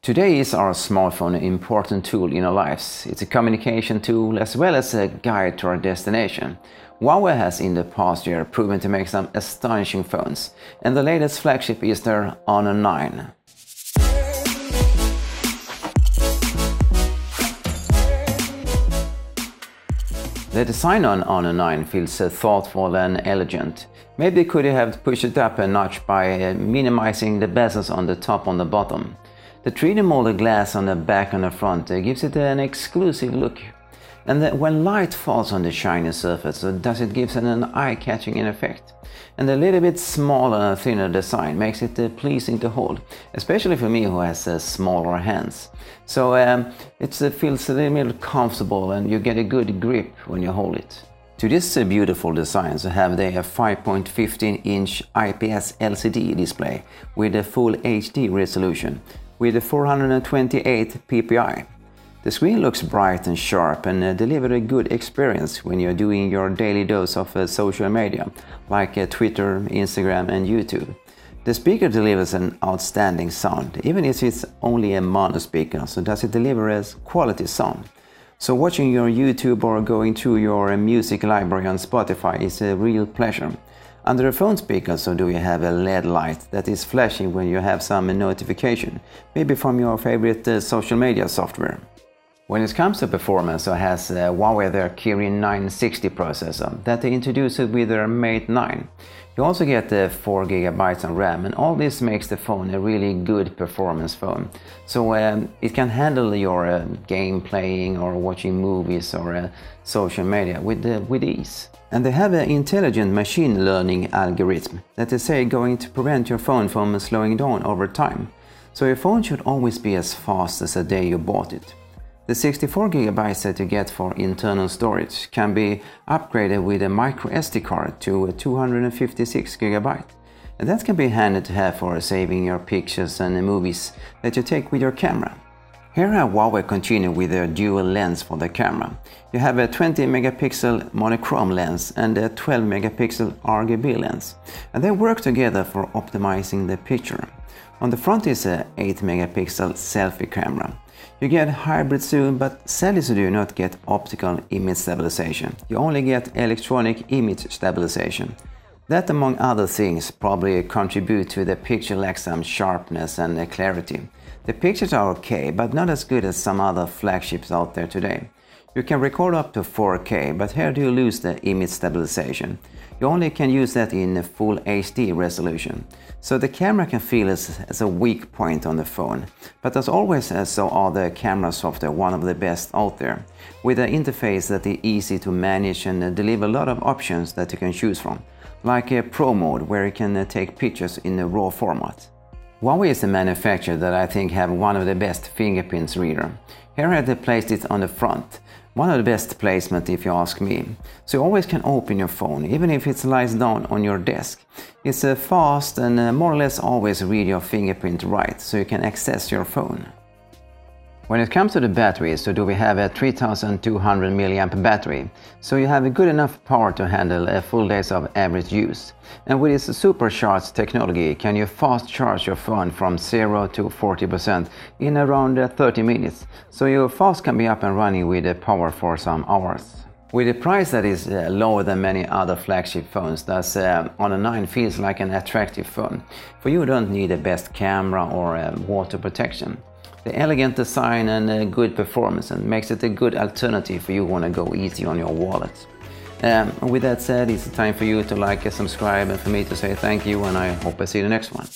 Today is our smartphone an important tool in our lives. It's a communication tool as well as a guide to our destination. Huawei has in the past year proven to make some astonishing phones, and the latest flagship is their Honor 9. The design on Honor 9 feels thoughtful and elegant. Maybe could have pushed it up a notch by minimizing the bezels on the top and the bottom. The 3D molded glass on the back and the front gives it an exclusive look. And when light falls on the shiny surface, does it gives it an eye-catching effect. And the little bit smaller and thinner design makes it pleasing to hold, especially for me who has smaller hands. So it feels a little bit comfortable and you get a good grip when you hold it. To this beautiful design have they a 5.15-inch IPS LCD display with a full HD resolution with a 428 ppi. The screen looks bright and sharp and delivers a good experience when you're doing your daily dose of social media like Twitter, Instagram and YouTube. The speaker delivers an outstanding sound, even if it's only a mono speaker, so does it deliver a quality sound. So watching your YouTube or going through your music library on Spotify is a real pleasure. Under the phone speaker, so do you have a LED light that is flashing when you have some notification, maybe from your favorite social media software. When it comes to performance, has Huawei their Kirin 960 processor that they introduced with their Mate 9. You also get 4 GB of RAM, and all this makes the phone a really good performance phone. So it can handle your game playing or watching movies or social media with ease. And they have an intelligent machine learning algorithm that they say going to prevent your phone from slowing down over time. So your phone should always be as fast as the day you bought it. The 64 GB that you get for internal storage can be upgraded with a microSD card to 256 GB. And that can be handy to have for saving your pictures and movies that you take with your camera. Here Huawei continue with their dual lens for the camera. You have a 20 megapixel monochrome lens and a 12 megapixel RGB lens. And they work together for optimizing the picture. On the front is a 8 megapixel selfie camera. You get hybrid zoom, but sadly you do not get optical image stabilization. You only get electronic image stabilization. That, among other things, probably contribute to the picture lack some sharpness and clarity. The pictures are okay, but not as good as some other flagships out there today. You can record up to 4K, but here do you lose the image stabilization. You only can use that in full HD resolution. So the camera can feel as a weak point on the phone. But as always, so are the camera software one of the best out there, with an interface that is easy to manage and deliver a lot of options that you can choose from, like a Pro mode where you can take pictures in a RAW format. Huawei is a manufacturer that I think have one of the best fingerprint reader. Here I have placed it on the front. One of the best placement if you ask me. So you always can open your phone, even if it lies down on your desk. It's fast and more or less always read your fingerprint right, so you can access your phone. When it comes to the battery, so do we have a 3200 mAh battery, so you have a good enough power to handle a full days of average use. And with this supercharged technology, can you fast charge your phone from 0 to 40% in around 30 minutes, so your fast can be up and running with the power for some hours. With a price that is lower than many other flagship phones, thus Honor 9 feels like an attractive phone. For you don't need the best camera or water protection. The elegant design and good performance and makes it a good alternative for you who want to go easy on your wallet. With that said, it's time for you to like and subscribe and for me to say thank you, and I hope I see you in the next one.